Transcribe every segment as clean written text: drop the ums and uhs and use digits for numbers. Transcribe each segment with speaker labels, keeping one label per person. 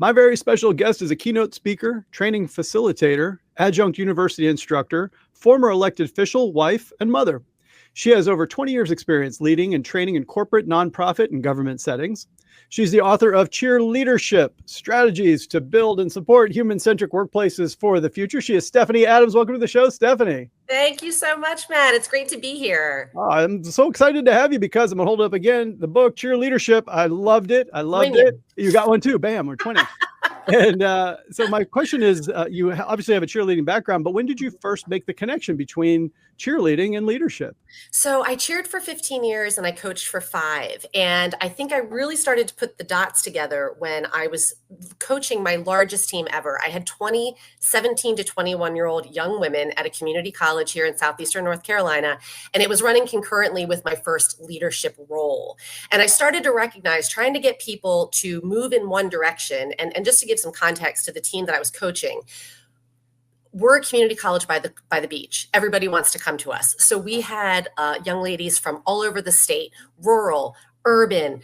Speaker 1: My very special guest is a keynote speaker, training facilitator, adjunct university instructor, former elected official, wife, and mother. She has over 20 years experience leading and training in corporate, nonprofit, and government settings. She's the author of Cheerleadership, Strategies to Build and Support Human-Centric Workplaces for the Future. She is Stephanie Adams. Welcome to the show, Stephanie.
Speaker 2: Thank you so much, Matt. It's great to be here.
Speaker 1: Oh, I'm so excited to have you because I'm going to hold up again the book, Cheerleadership. I loved it. You got one too. Bam, we're 20. And so my question is, you obviously have a cheerleading background, but when did you first make the connection between cheerleading and leadership?
Speaker 2: So I cheered for 15 years and I coached for 5. And I think I really started to put the dots together when I was coaching my largest team ever. I had 20 17 to 21-year-old young women at a community college here in southeastern North Carolina. And it was running concurrently with my first leadership role. And I started to recognize trying to get people to move in one direction. And just to give some context to the team that I was coaching, we're a community college by the beach. Everybody wants to come to us. So we had young ladies from all over the state, rural, urban,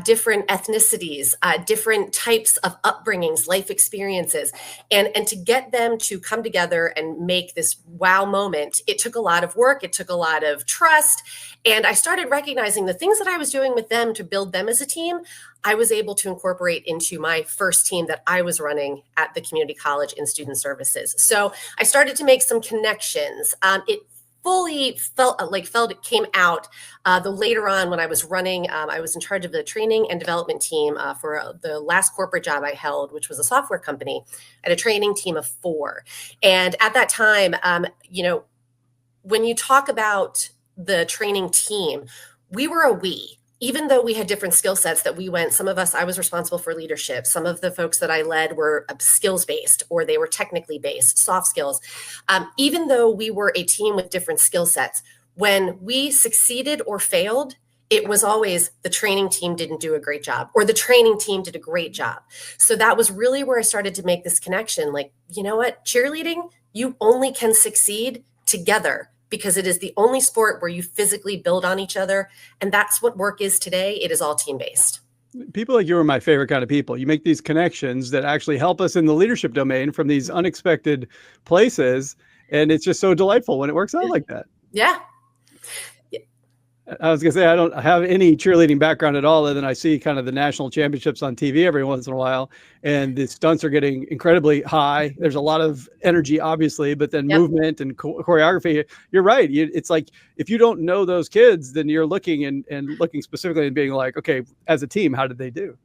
Speaker 2: different ethnicities, different types of upbringings, life experiences. And to get them to come together and make this wow moment, it took a lot of work. It took a lot of trust. And I started recognizing the things that I was doing with them to build them as a team, I was able to incorporate into my first team that I was running at the community college in student services. So I started to make some connections. It fully felt it came out the later on when I was running. I was in charge of the training and development team for the last corporate job I held, which was a software company, at a training team of 4. And at that time, when you talk about the training team, we were a we. Even though we had different skill sets that we went, some of us, I was responsible for leadership. Some of the folks that I led were skills-based, or they were technically based, soft skills. Even though we were a team with different skill sets, when we succeeded or failed, it was always the training team didn't do a great job, or the training team did a great job. So that was really where I started to make this connection. Like, you know what, cheerleading, you only can succeed together, because it is the only sport where you physically build on each other. And that's what work is today. It is all team-based.
Speaker 1: People like you are my favorite kind of people. You make these connections that actually help us in the leadership domain from these unexpected places. And it's just so delightful when it works out like that.
Speaker 2: Yeah.
Speaker 1: I was going to say, I don't have any cheerleading background at all, other than I see kind of the national championships on TV every once in a while. And the stunts are getting incredibly high. There's a lot of energy, obviously, but then movement and choreography. You're right. It's like, if you don't know those kids, then you're looking and looking specifically and being like, okay, as a team, how did they do?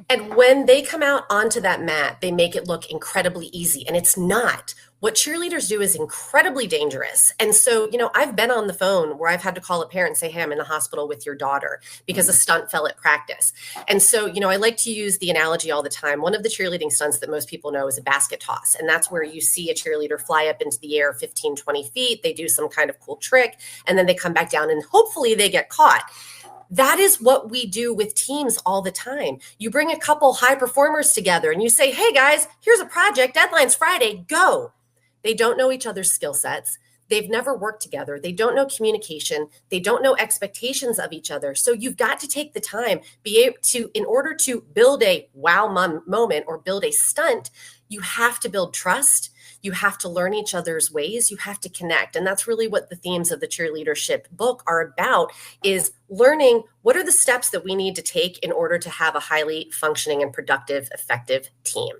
Speaker 2: And when they come out onto that mat, they make it look incredibly easy. And it's not. What cheerleaders do is incredibly dangerous. And so, I've been on the phone where I've had to call a parent and say, hey, I'm in the hospital with your daughter because a stunt fell at practice. And so, I like to use the analogy all the time. One of the cheerleading stunts that most people know is a basket toss. And that's where you see a cheerleader fly up into the air 15, 20 feet. They do some kind of cool trick, and then they come back down and hopefully they get caught. That is what we do with teams all the time. You bring a couple high performers together and you say, hey guys, here's a project, deadline's Friday, go. They don't know each other's skill sets. They've never worked together. They don't know communication. They don't know expectations of each other. So you've got to take the time, in order to build a wow moment or build a stunt, you have to build trust. You have to learn each other's ways. You have to connect. And that's really what the themes of the cheerleadership book are about, is learning what are the steps that we need to take in order to have a highly functioning and productive, effective team.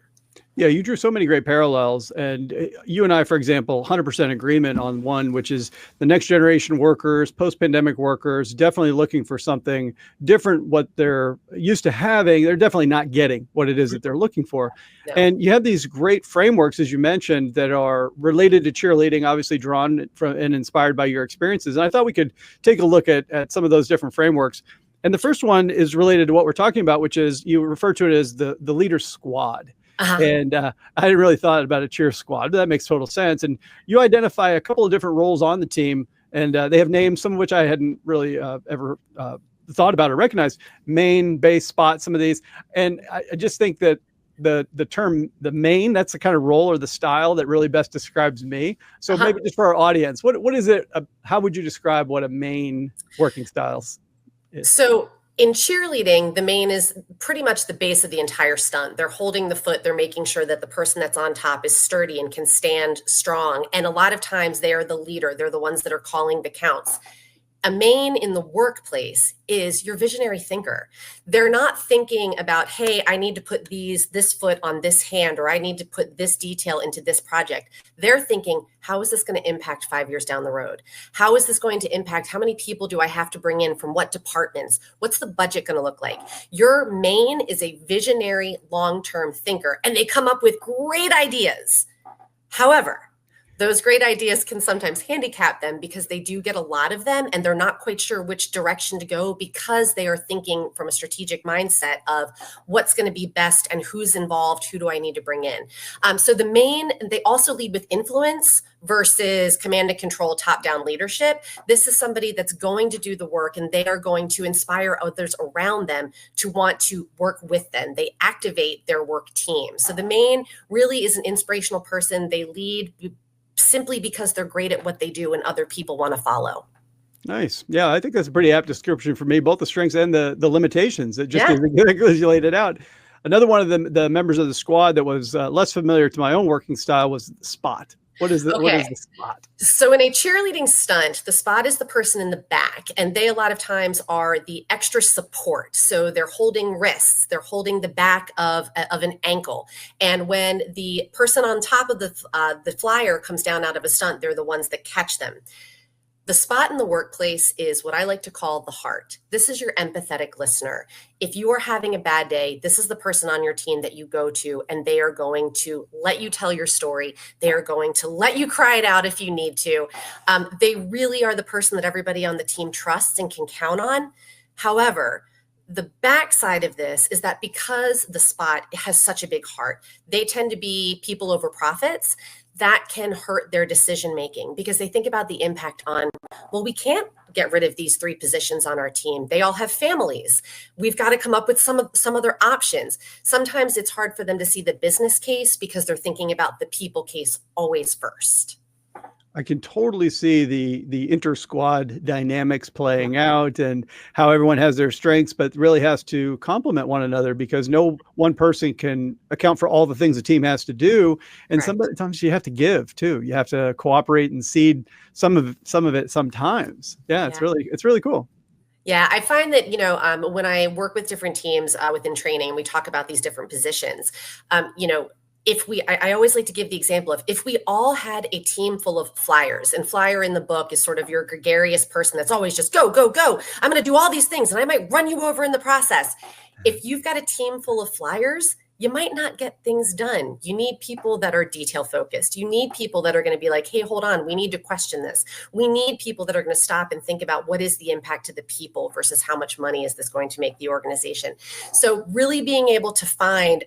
Speaker 1: Yeah, you drew so many great parallels. And you and I, for example, 100% agreement on one, which is the next generation workers, post-pandemic workers, definitely looking for something different, what they're used to having. They're definitely not getting what it is that they're looking for. No. And you have these great frameworks, as you mentioned, that are related to cheerleading, obviously drawn from and inspired by your experiences. And I thought we could take a look at some of those different frameworks. And the first one is related to what we're talking about, which is, you refer to it as the leader squad. Uh-huh. And I hadn't really thought about a cheer squad, but that makes total sense. And you identify a couple of different roles on the team, and they have names, some of which I hadn't really ever thought about or recognized. Main, base, spot, some of these. And I just think that the term, the main, that's the kind of role or the style that really best describes me. So maybe just for our audience, what is it? How would you describe what a main working style is?
Speaker 2: So In cheerleading, the main is pretty much the base of the entire stunt. They're holding the foot, they're making sure that the person that's on top is sturdy and can stand strong. And a lot of times they are the leader, they're the ones that are calling the counts. A main in the workplace is your visionary thinker. They're not thinking about, hey, I need to put this foot on this hand, or I need to put this detail into this project. They're thinking, how is this going to impact 5 years down the road? How is this going to impact? How many people do I have to bring in from what departments? What's the budget going to look like? Your main is a visionary long-term thinker, and they come up with great ideas. However, those great ideas can sometimes handicap them because they do get a lot of them and they're not quite sure which direction to go because they are thinking from a strategic mindset of what's going to be best and who's involved, who do I need to bring in. So they also lead with influence versus command and control, top-down leadership. This is somebody that's going to do the work and they are going to inspire others around them to want to work with them. They activate their work team. So the main really is an inspirational person. They lead simply because they're great at what they do and other people want to follow.
Speaker 1: Nice. Yeah, I think that's a pretty apt description for me, both the strengths and the limitations. It just as you laid it out. Another one of the members of the squad that was less familiar to my own working style was the spot. What is the spot?
Speaker 2: So in a cheerleading stunt, the spot is the person in the back, and they a lot of times are the extra support. So they're holding wrists, they're holding the back of an ankle. And when the person on top of the flyer comes down out of a stunt, they're the ones that catch them. The spot in the workplace is what I like to call the heart. This is your empathetic listener. If you are having a bad day, this is the person on your team that you go to, and they are going to let you tell your story. They are going to let you cry it out if you need to. They really are the person that everybody on the team trusts and can count on. However, the backside of this is that because the spot has such a big heart, they tend to be people over profits. That can hurt their decision making because they think about the impact on, well, we can't get rid of these 3 positions on our team. They all have families. We've got to come up with some other options. Sometimes it's hard for them to see the business case because they're thinking about the people case always first.
Speaker 1: I can totally see the inter-squad dynamics playing out and how everyone has their strengths, but really has to complement one another because no one person can account for all the things the team has to do. And sometimes you have to give too. You have to cooperate and cede some of it sometimes. Yeah, it's really cool.
Speaker 2: Yeah, I find that, when I work with different teams within training, we talk about these different positions, I always like to give the example of if we all had a team full of flyers, and flyer in the book is sort of your gregarious person that's always just go, go, go. I'm going to do all these things and I might run you over in the process. If you've got a team full of flyers, you might not get things done. You need people that are detail focused. You need people that are going to be like, hey, hold on, we need to question this. We need people that are going to stop and think about what is the impact to the people versus how much money is this going to make the organization. So really being able to find,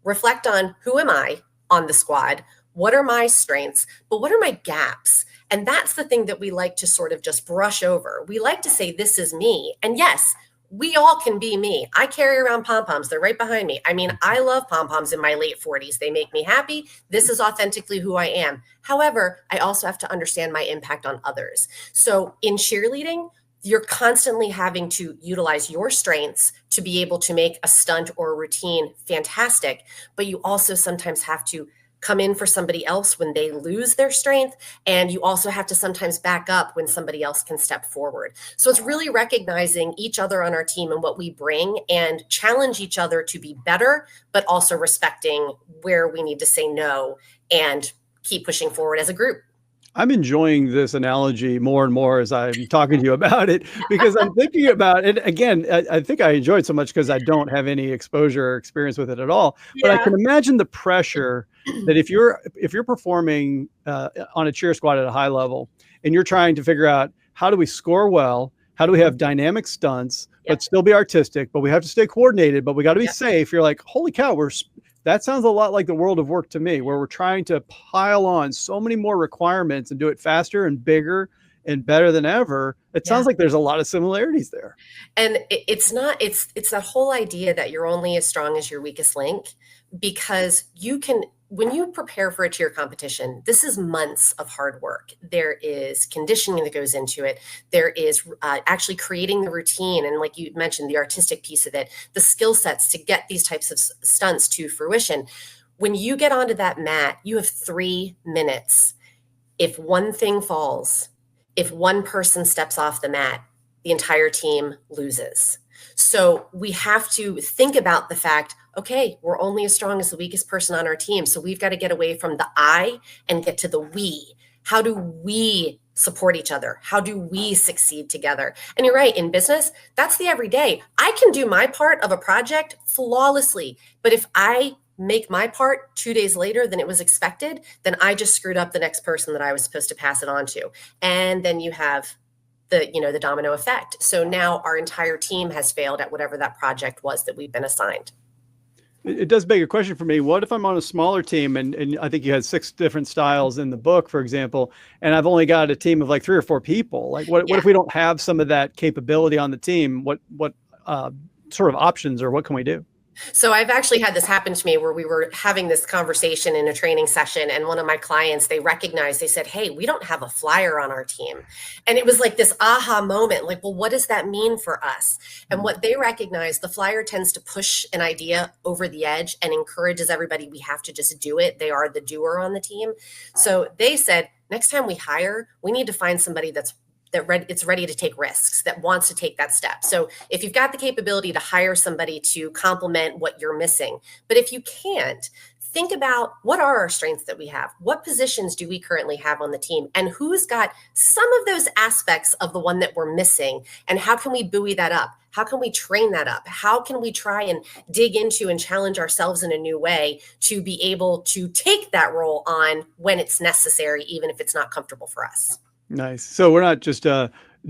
Speaker 2: reflect on who am I on the squad? What are my strengths? But what are my gaps? And that's the thing that we like to sort of just brush over. We like to say, this is me. And yes, we all can be me. I carry around pom-poms. They're right behind me. I mean, I love pom-poms in my late 40s. They make me happy. This is authentically who I am. However, I also have to understand my impact on others. So in cheerleading, you're constantly having to utilize your strengths to be able to make a stunt or a routine fantastic, but you also sometimes have to come in for somebody else when they lose their strength, and you also have to sometimes back up when somebody else can step forward. So it's really recognizing each other on our team and what we bring and challenge each other to be better, but also respecting where we need to say no and keep pushing forward as a group.
Speaker 1: I'm enjoying this analogy more and more as I'm talking to you about it, because I'm thinking about it again. I think I enjoy it so much because I don't have any exposure or experience with it at all. But I can imagine the pressure that if you're performing on a cheer squad at a high level and you're trying to figure out how do we score well, how do we have dynamic stunts, but still be artistic, but we have to stay coordinated, but we got to be safe. You're like, holy cow, that sounds a lot like the world of work to me, where we're trying to pile on so many more requirements and do it faster and bigger and better than ever. It sounds like there's a lot of similarities there.
Speaker 2: And it's that whole idea that you're only as strong as your weakest link, because you can when you prepare for a cheer competition, this is months of hard work. There is conditioning that goes into it. There is actually creating the routine. And like you mentioned, the artistic piece of it, the skill sets to get these types of stunts to fruition. When you get onto that mat, you have 3 minutes. If one thing falls, if one person steps off the mat, the entire team loses. So we have to think about the fact, okay, we're only as strong as the weakest person on our team. So we've got to get away from the I and get to the we. How do we support each other? How do we succeed together? And you're right, in business, that's the everyday. I can do my part of a project flawlessly, but if I make my part 2 days later than it was expected, then I just screwed up the next person that I was supposed to pass it on to. And then you have the domino effect. So now our entire team has failed at whatever that project was that we've been assigned.
Speaker 1: It does beg a question for me. What if I'm on a smaller team and I think you had 6 different styles in the book, for example, and I've only got a team of like 3 or 4 people? Like what if we don't have some of that capability on the team? What sort of options or what can we do?
Speaker 2: So I've actually had this happen to me where we were having this conversation in a training session, and one of my clients, they said, hey, we don't have a flyer on our team. And it was like this aha moment, like, well, what does that mean for us? And what they recognized, the flyer tends to push an idea over the edge and encourages everybody, we have to just do it. They are the doer on the team. So they said, next time we hire, we need to find somebody it's ready to take risks, that wants to take that step. So if you've got the capability to hire somebody to complement what you're missing, but if you can't, think about what are our strengths that we have? What positions do we currently have on the team? And who's got some of those aspects of the one that we're missing? And how can we buoy that up? How can we train that up? How can we try and dig into and challenge ourselves in a new way to be able to take that role on when it's necessary, even if it's not comfortable for us?
Speaker 1: Nice. So we're not just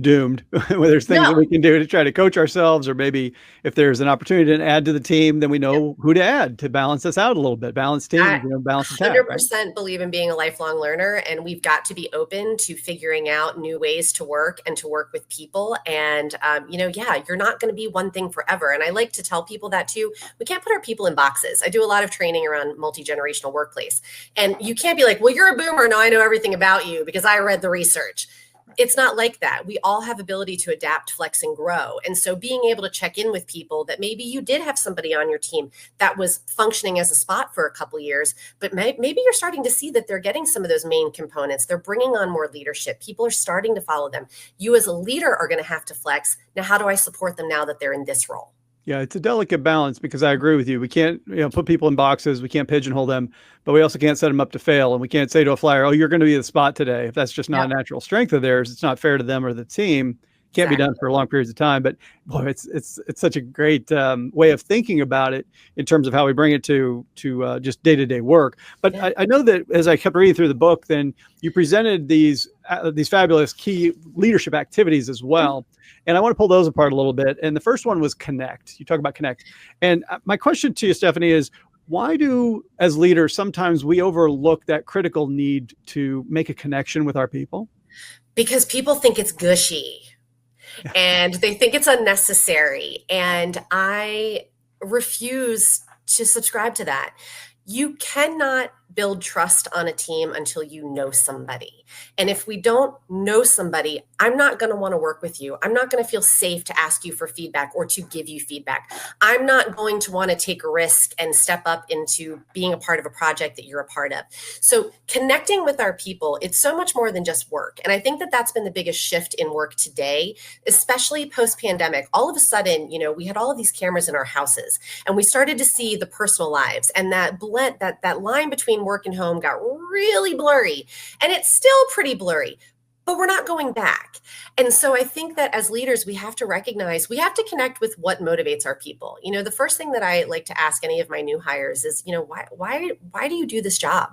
Speaker 1: doomed. There's things that we can do to try to coach ourselves, or maybe if there's an opportunity to add to the team, then we know who to add to balance us out a little bit. Balance team, balance attack.
Speaker 2: 100% believe in being a lifelong learner, and we've got to be open to figuring out new ways to work and to work with people. And you're not going to be one thing forever. And I like to tell people that too. We can't put our people in boxes. I do a lot of training around multi-generational workplace, and you can't be like, well, you're a boomer, now I know everything about you because I read the research. It's not like that. We all have ability to adapt, flex, and grow. And so being able to check in with people that maybe you did have somebody on your team that was functioning as a spot for a couple of years, but maybe you're starting to see that they're getting some of those main components. They're bringing on more leadership. People are starting to follow them. You as a leader are going to have to flex. Now, how do I support them now that they're in this role?
Speaker 1: Yeah, it's a delicate balance because I agree with you. We can't, put people in boxes. We can't pigeonhole them, but we also can't set them up to fail. And we can't say to a flyer, "Oh, you're going to be the spot today." If that's just not a natural strength of theirs, it's not fair to them or the team. Can't be done for long periods of time. But boy, it's such a great way of thinking about it in terms of how we bring it to just day-to-day work. But I know that as I kept reading through the book, then you presented these fabulous key leadership activities as well. And I want to pull those apart a little bit. And the first one was connect. You talk about connect. And my question to you, Stephanie, is why do, as leaders, sometimes we overlook that critical need to make a connection with our people?
Speaker 2: Because people think it's gushy and they think it's unnecessary. And I refuse to subscribe to that. You cannot build trust on a team until you know somebody. And if we don't know somebody, I'm not going to want to work with you. I'm not going to feel safe to ask you for feedback or to give you feedback. I'm not going to want to take a risk and step up into being a part of a project that you're a part of. So connecting with our people, it's so much more than just work. And I think that that's been the biggest shift in work today, especially post-pandemic. All of a sudden, we had all of these cameras in our houses and we started to see the personal lives, and that line between work and home got really blurry, and it's still pretty blurry, but we're not going back. And so I think that as leaders, we have to recognize, we have to connect with what motivates our people. The first thing that I like to ask any of my new hires is, why do you do this job?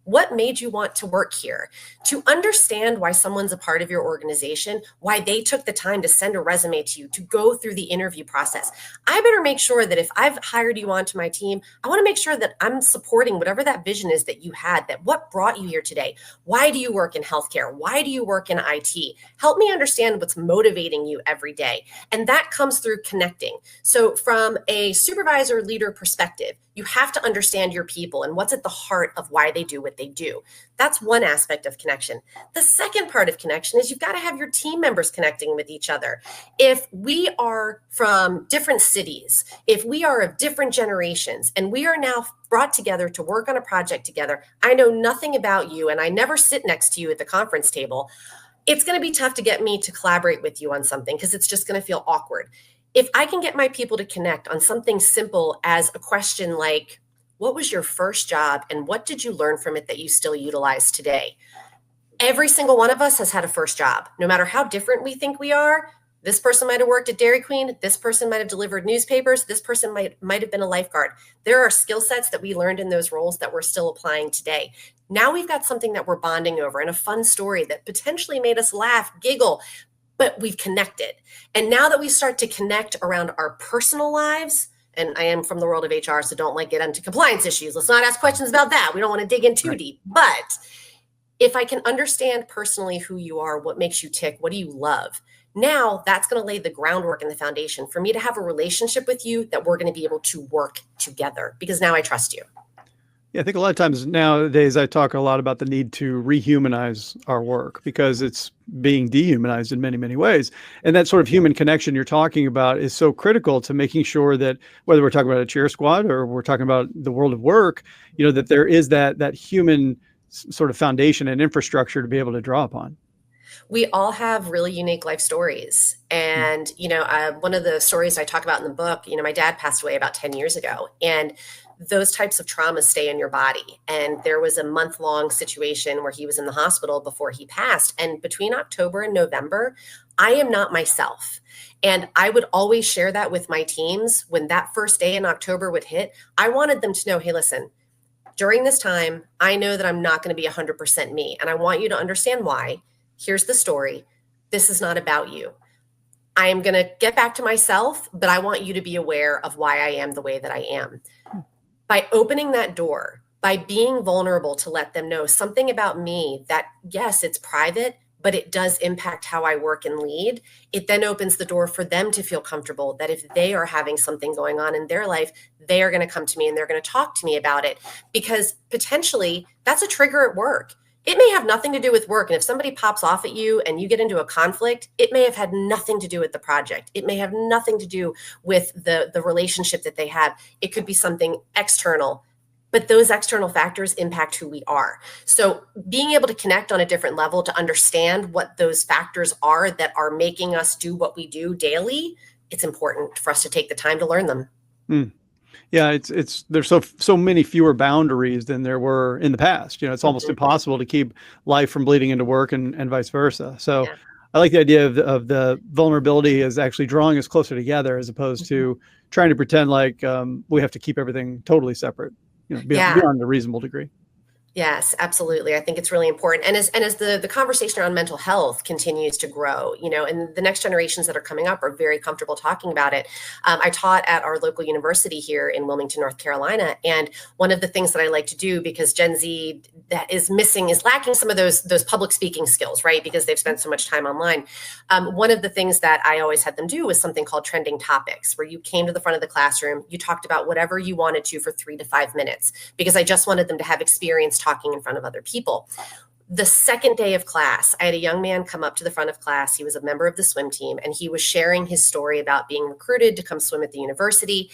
Speaker 2: What made you want to work here? To understand why someone's a part of your organization, why they took the time to send a resume to you, to go through the interview process. I better make sure that if I've hired you onto my team, I want to make sure that I'm supporting whatever that vision is that you had, that what brought you here today. Why do you work in healthcare? Why do you work in IT? Help me understand what's motivating you every day. And that comes through connecting. So from a supervisor leader perspective, You have to understand your people and what's at the heart of why they do what they do. That's one aspect of connection. The second part of connection is you've got to have your team members connecting with each other. If we are from different cities, if we are of different generations, and we are now brought together to work on a project together, I know nothing about you and I never sit next to you at the conference table, it's going to be tough to get me to collaborate with you on something because it's just going to feel awkward. If I can get my people to connect on something simple as a question like, what was your first job and what did you learn from it that you still utilize today? Every single one of us has had a first job, no matter how different we think we are. This person might have worked at Dairy Queen. This person might have delivered newspapers. This person might have been a lifeguard. There are skill sets that we learned in those roles that we're still applying today. Now we've got something that we're bonding over and a fun story that potentially made us laugh, giggle, but we've connected. And now that we start to connect around our personal lives, and I am from the world of HR, so don't get into compliance issues. Let's not ask questions about that. We don't want to dig in too deep. But if I can understand personally who you are, what makes you tick, what do you love? Now that's going to lay the groundwork and the foundation for me to have a relationship with you that we're going to be able to work together because now I trust you.
Speaker 1: Yeah, I think a lot of times nowadays I talk a lot about the need to rehumanize our work because it's being dehumanized in many, many ways. And that sort of human connection you're talking about is so critical to making sure that whether we're talking about a cheer squad or we're talking about the world of work, that there is that human sort of foundation and infrastructure to be able to draw upon.
Speaker 2: We all have really unique life stories. And, one of the stories I talk about in the book, my dad passed away about 10 years ago. And those types of traumas stay in your body. And there was a month-long situation where he was in the hospital before he passed. And between October and November, I am not myself. And I would always share that with my teams. When that first day in October would hit, I wanted them to know, hey, listen, during this time, I know that I'm not going to be 100% me. And I want you to understand why. Here's the story. This is not about you. I am going to get back to myself, but I want you to be aware of why I am the way that I am. By opening that door, by being vulnerable to let them know something about me that, yes, it's private, but it does impact how I work and lead, it then opens the door for them to feel comfortable that if they are having something going on in their life, they are going to come to me and they're going to talk to me about it because potentially that's a trigger at work. It may have nothing to do with work. And if somebody pops off at you and you get into a conflict, it may have had nothing to do with the project. It may have nothing to do with the relationship that they have. It could be something external, but those external factors impact who we are. So being able to connect on a different level to understand what those factors are that are making us do what we do daily, it's important for us to take the time to learn them.
Speaker 1: Yeah, there's so many fewer boundaries than there were in the past. It's almost impossible to keep life from bleeding into work and vice versa. So yeah. I like the idea of the vulnerability as actually drawing us closer together as opposed to trying to pretend like we have to keep everything totally separate, beyond a reasonable degree.
Speaker 2: Yes, absolutely. I think it's really important. And as the conversation around mental health continues to grow, and the next generations that are coming up are very comfortable talking about it. I taught at our local university here in Wilmington, North Carolina. And one of the things that I like to do, because Gen Z that is lacking some of those public speaking skills, right? Because they've spent so much time online. One of the things that I always had them do was something called trending topics, where you came to the front of the classroom, you talked about whatever you wanted to for 3 to 5 minutes, because I just wanted them to have experience talking in front of other people. The second day of class, I had a young man come up to the front of class. He was a member of the swim team, and he was sharing his story about being recruited to come swim at the university.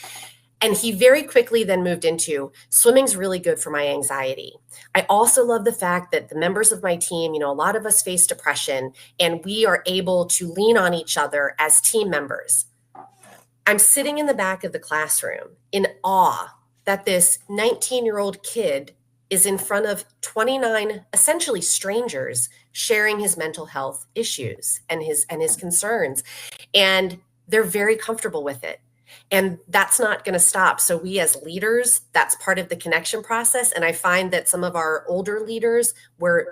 Speaker 2: And he very quickly then moved into swimming's really good for my anxiety. I also love the fact that the members of my team, a lot of us face depression, and we are able to lean on each other as team members. I'm sitting in the back of the classroom in awe that this 19-year-old kid is in front of 29 essentially strangers sharing his mental health issues and his concerns. And they're very comfortable with it. And that's not going to stop. So we as leaders, that's part of the connection process. And I find that some of our older leaders were,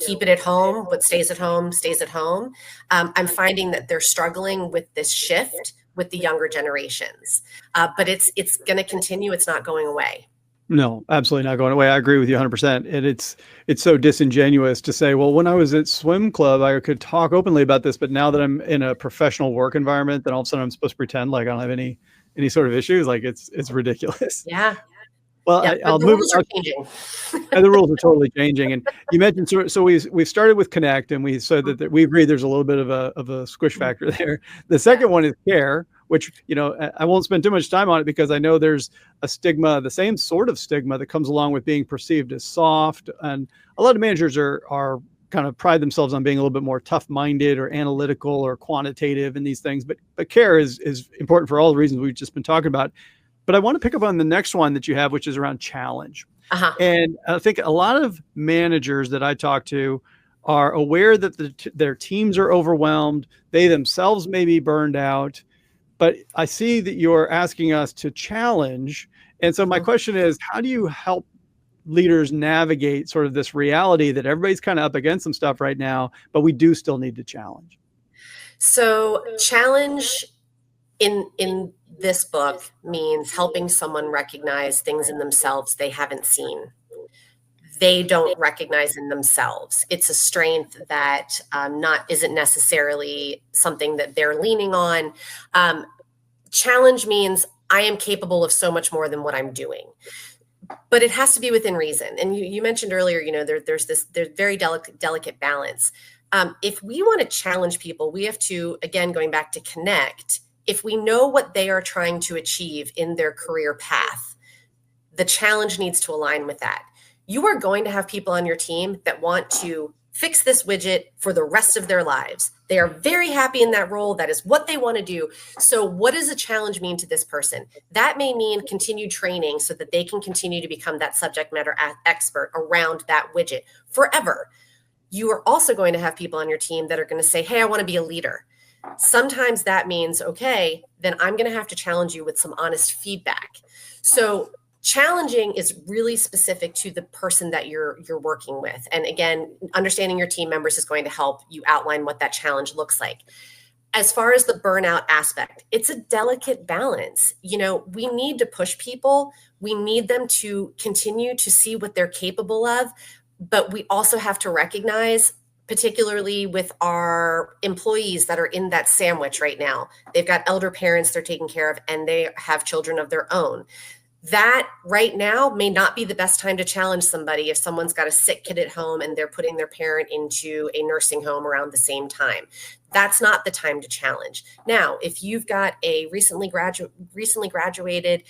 Speaker 2: keep it at home, but stays at home. I'm finding that they're struggling with this shift with the younger generations. But it's going to continue. It's not going away.
Speaker 1: No, absolutely not going away. I agree with you 100%. And it's so disingenuous to say, well, when I was at swim club, I could talk openly about this, but now that I'm in a professional work environment, then all of a sudden I'm supposed to pretend like I don't have any sort of issues. Like it's ridiculous.
Speaker 2: Yeah.
Speaker 1: Well,
Speaker 2: Yeah, but
Speaker 1: I'll
Speaker 2: the
Speaker 1: move.
Speaker 2: rules are changing.
Speaker 1: And the rules are totally changing. And you mentioned, so we started with connect, and we said that we agree there's a little bit of a squish factor there. The second one is care, which, I won't spend too much time on it because I know there's a stigma, the same sort of stigma that comes along with being perceived as soft. And a lot of managers are kind of pride themselves on being a little bit more tough-minded or analytical or quantitative in these things. But care is important for all the reasons we've just been talking about. But I want to pick up on the next one that you have, which is around challenge.
Speaker 2: Uh-huh.
Speaker 1: And I think a lot of managers that I talk to are aware that their teams are overwhelmed. They themselves may be burned out. But I see that you're asking us to challenge. And so my question is, how do you help leaders navigate sort of this reality that everybody's kind of up against some stuff right now, but we do still need to challenge?
Speaker 2: So challenge in this book means helping someone recognize things in themselves they haven't seen. They don't recognize in themselves. It's a strength that isn't necessarily something that they're leaning on. Challenge means I am capable of so much more than what I'm doing. But it has to be within reason. And you mentioned earlier, there's very delicate balance. If we want to challenge people, we have to, again, going back to connect, if we know what they are trying to achieve in their career path, the challenge needs to align with that. You are going to have people on your team that want to fix this widget for the rest of their lives. They are very happy in that role. That is what they want to do. So what does a challenge mean to this person? That may mean continued training so that they can continue to become that subject matter expert around that widget forever. You are also going to have people on your team that are going to say, hey, I want to be a leader. Sometimes that means, okay, then I'm going to have to challenge you with some honest feedback. So challenging is really specific to the person that you're working with. And again, understanding your team members is going to help you outline what that challenge looks like. As far as the burnout aspect, it's a delicate balance. We need to push people. We need them to continue to see what they're capable of. But we also have to recognize, particularly with our employees that are in that sandwich right now, they've got elder parents they're taking care of, and they have children of their own. That right now may not be the best time to challenge somebody if someone's got a sick kid at home and they're putting their parent into a nursing home around the same time. That's not the time to challenge. Now, if you've got a recently graduated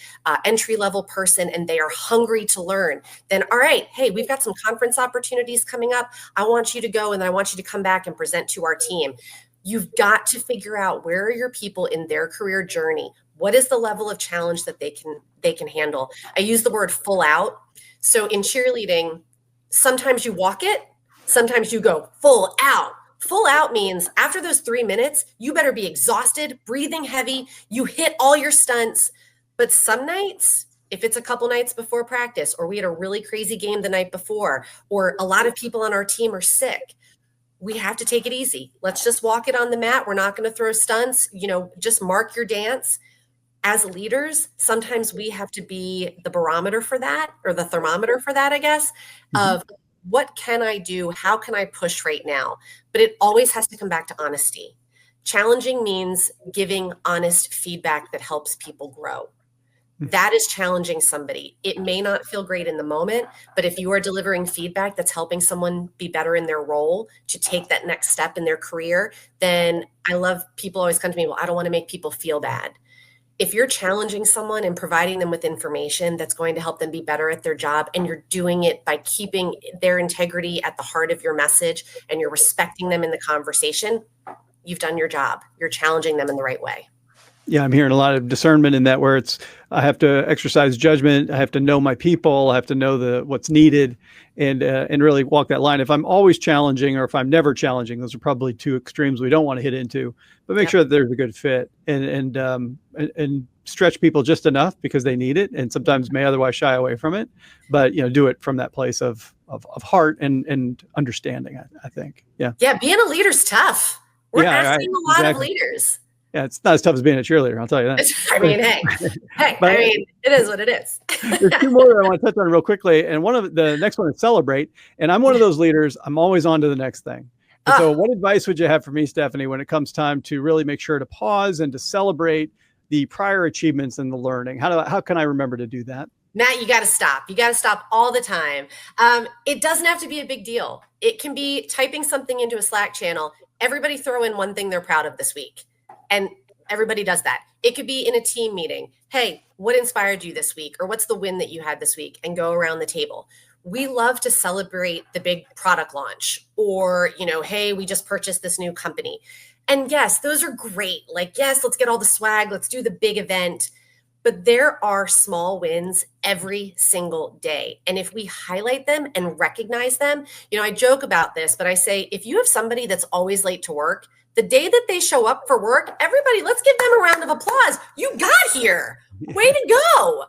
Speaker 2: entry-level person and they are hungry to learn, then all right, hey, we've got some conference opportunities coming up. I want you to go and I want you to come back and present to our team. You've got to figure out, where are your people in their career journey? What is the level of challenge that they can handle? I use the word full out. So in cheerleading, sometimes you walk it, sometimes you go full out. Full out means after those 3 minutes, you better be exhausted, breathing heavy, you hit all your stunts. But some nights, if it's a couple nights before practice, or we had a really crazy game the night before, or a lot of people on our team are sick, we have to take it easy. Let's just walk it on the mat. We're not going to throw stunts, just mark your dance. As leaders, sometimes we have to be the barometer for that, or the thermometer for that, I guess, of what can I do? How can I push right now? But it always has to come back to honesty. Challenging means giving honest feedback that helps people grow. That is challenging somebody. It may not feel great in the moment, but if you are delivering feedback that's helping someone be better in their role to take that next step in their career, then I love, people always come to me, well, I don't want to make people feel bad. If you're challenging someone and providing them with information that's going to help them be better at their job, and you're doing it by keeping their integrity at the heart of your message, and you're respecting them in the conversation, you've done your job. You're challenging them in the right way.
Speaker 1: Yeah, I'm hearing a lot of discernment in that, where I have to exercise judgment. I have to know my people. I have to know what's needed, and really walk that line. If I'm always challenging, or if I'm never challenging, those are probably two extremes we don't want to hit into. But make sure that there's a good fit, and stretch people just enough because they need it, and sometimes may otherwise shy away from it. But do it from that place of heart and understanding. I think. Yeah.
Speaker 2: Yeah, being a leader's tough. We're asking a lot of leaders.
Speaker 1: Yeah, it's not as tough as being a cheerleader, I'll tell you that.
Speaker 2: I mean, it is what it is.
Speaker 1: There's two more that I want to touch on real quickly. And the next one is celebrate. And I'm one of those leaders, I'm always on to the next thing. And so what advice would you have for me, Stephanie, when it comes time to really make sure to pause and to celebrate the prior achievements and the learning? How can I remember to do that?
Speaker 2: Matt, you got to stop. You got to stop all the time. It doesn't have to be a big deal. It can be typing something into a Slack channel. Everybody throw in one thing they're proud of this week. And everybody does that. It could be in a team meeting. Hey, what inspired you this week? Or what's the win that you had this week? And go around the table. We love to celebrate the big product launch, or, hey, we just purchased this new company. And yes, those are great. Like, yes, let's get all the swag. Let's do the big event. But there are small wins every single day. And if we highlight them and recognize them, I joke about this, but I say, if you have somebody that's always late to work, the day that they show up for work, everybody, let's give them a round of applause. You got here. Way to go.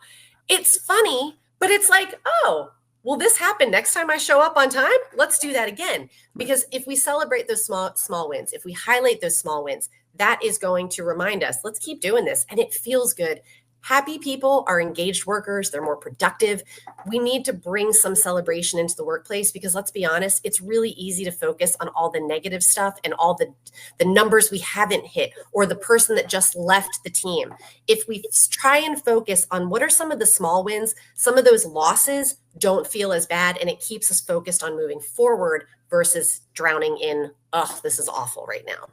Speaker 2: It's funny, but it's like, oh, will this happen next time I show up on time? Let's do that again. Because if we celebrate those small wins, if we highlight those small wins, that is going to remind us, let's keep doing this. And it feels good. Happy people are engaged workers. They're more productive. We need to bring some celebration into the workplace, because let's be honest, it's really easy to focus on all the negative stuff and all the numbers we haven't hit, or the person that just left the team. If we try and focus on what are some of the small wins, some of those losses don't feel as bad, and it keeps us focused on moving forward versus drowning in, oh, this is awful right now.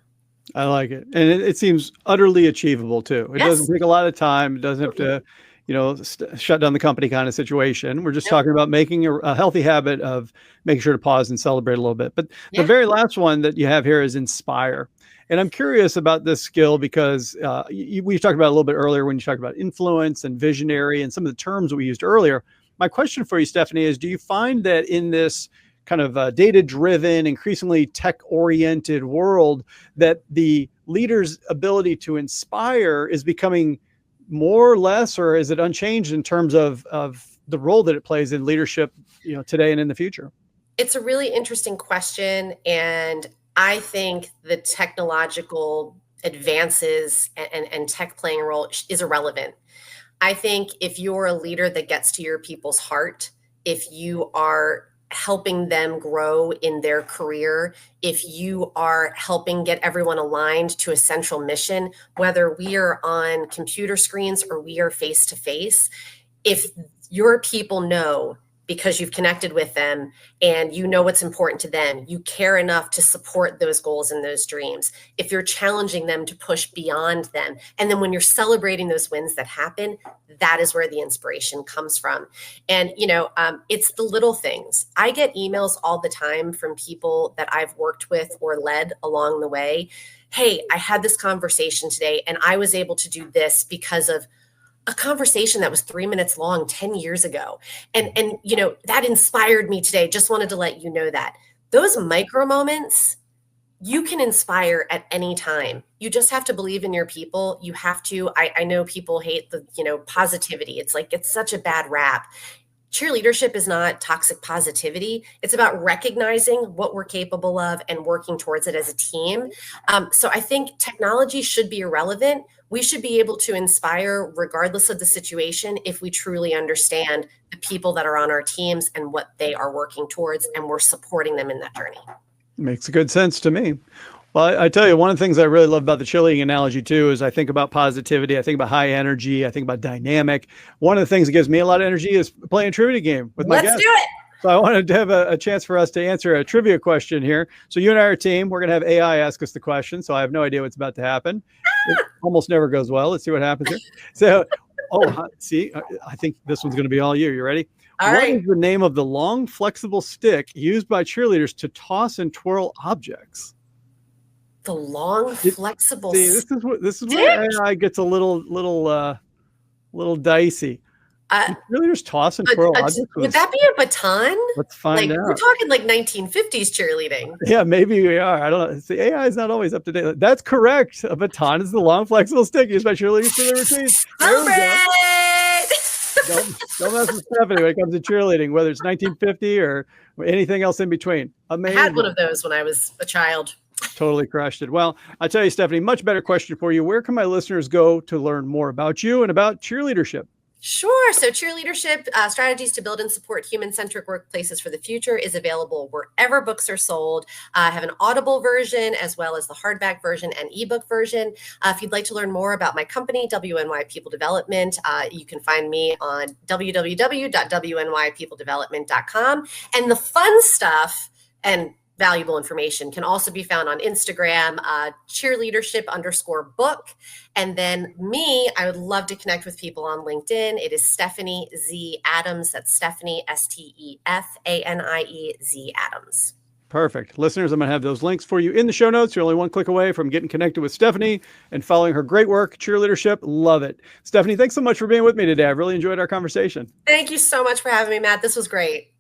Speaker 1: I like it. And it seems utterly achievable too. It doesn't take a lot of time. It doesn't have to, shut down the company kind of situation. We're just talking about making a healthy habit of making sure to pause and celebrate a little bit. But the very last one that you have here is inspire. And I'm curious about this skill because we talked about it a little bit earlier when you talked about influence and visionary and some of the terms that we used earlier. My question for you, Stephanie, is do you find that in this kind of data-driven, increasingly tech-oriented world, that the leader's ability to inspire is becoming more or less, or is it unchanged in terms of the role that it plays in leadership, today and in the future?
Speaker 2: It's a really interesting question. And I think the technological advances and tech playing a role is irrelevant. I think if you're a leader that gets to your people's heart, if you are helping them grow in their career, if you are helping get everyone aligned to a central mission, whether we are on computer screens or we are face to face, if your people know, because you've connected with them and you know what's important to them, you care enough to support those goals and those dreams, if you're challenging them to push beyond them, and then when you're celebrating those wins that happen, that is where the inspiration comes from. And, it's the little things. I get emails all the time from people that I've worked with or led along the way. Hey, I had this conversation today and I was able to do this because of a conversation that was 3 minutes long 10 years ago. And that inspired me today. Just wanted to let you know that. Those micro moments, you can inspire at any time. You just have to believe in your people. You have to, I know people hate the, positivity. It's like, it's such a bad rap. Cheerleadership is not toxic positivity. It's about recognizing what we're capable of and working towards it as a team. So I think technology should be irrelevant. We should be able to inspire regardless of the situation if we truly understand the people that are on our teams and what they are working towards, and we're supporting them in that journey.
Speaker 1: Makes good sense to me. Well, I tell you, one of the things I really love about the cheerleading analogy too is I think about positivity. I think about high energy. I think about dynamic. One of the things that gives me a lot of energy is playing a trivia game with my guests.
Speaker 2: Let's do it.
Speaker 1: So I wanted to have a chance for us to answer a trivia question here. So you and I are a team. We're going to have AI ask us the question. So I have no idea what's about to happen. It almost never goes well. Let's see what happens here. So, I think this one's going to be all you. You ready?
Speaker 2: All
Speaker 1: what
Speaker 2: right.
Speaker 1: is the name of the long, flexible stick used by cheerleaders to toss and twirl objects?
Speaker 2: The long, flexible
Speaker 1: stick. This is where AI gets a little dicey. Cheerleaders toss and twirl objects.
Speaker 2: Would that be a baton?
Speaker 1: Let's find out.
Speaker 2: We're talking like 1950s cheerleading.
Speaker 1: Yeah, maybe we are. I don't know. See, AI is not always up to date. That's correct. A baton is the long, flexible stick used by cheerleaders for their routines. Don't mess with Stephanie when it comes to cheerleading, whether it's 1950 or anything else in between. Amazing.
Speaker 2: I had one of those when I was a child.
Speaker 1: Totally crushed it. Well, I tell you, Stephanie, much better question for you. Where can my listeners go to learn more about you and about cheerleadership?
Speaker 2: Sure. So, cheerleadership strategies to build and support human-centric workplaces for the future is available wherever books are sold. I have an Audible version as well as the hardback version and ebook version. If you'd like to learn more about my company, WNY People Development, you can find me on www.wnypeopledevelopment.com. And the fun stuff and valuable information can also be found on Instagram, cheerleadership_book. And then me, I would love to connect with people on LinkedIn. It is Stephanie Z. Adams. That's Stephanie, STEFANIEZ Adams.
Speaker 1: Perfect. Listeners, I'm going to have those links for you in the show notes. You're only one click away from getting connected with Stephanie and following her great work, cheerleadership. Love it. Stephanie, thanks so much for being with me today. I really enjoyed our conversation.
Speaker 2: Thank you so much for having me, Matt. This was great.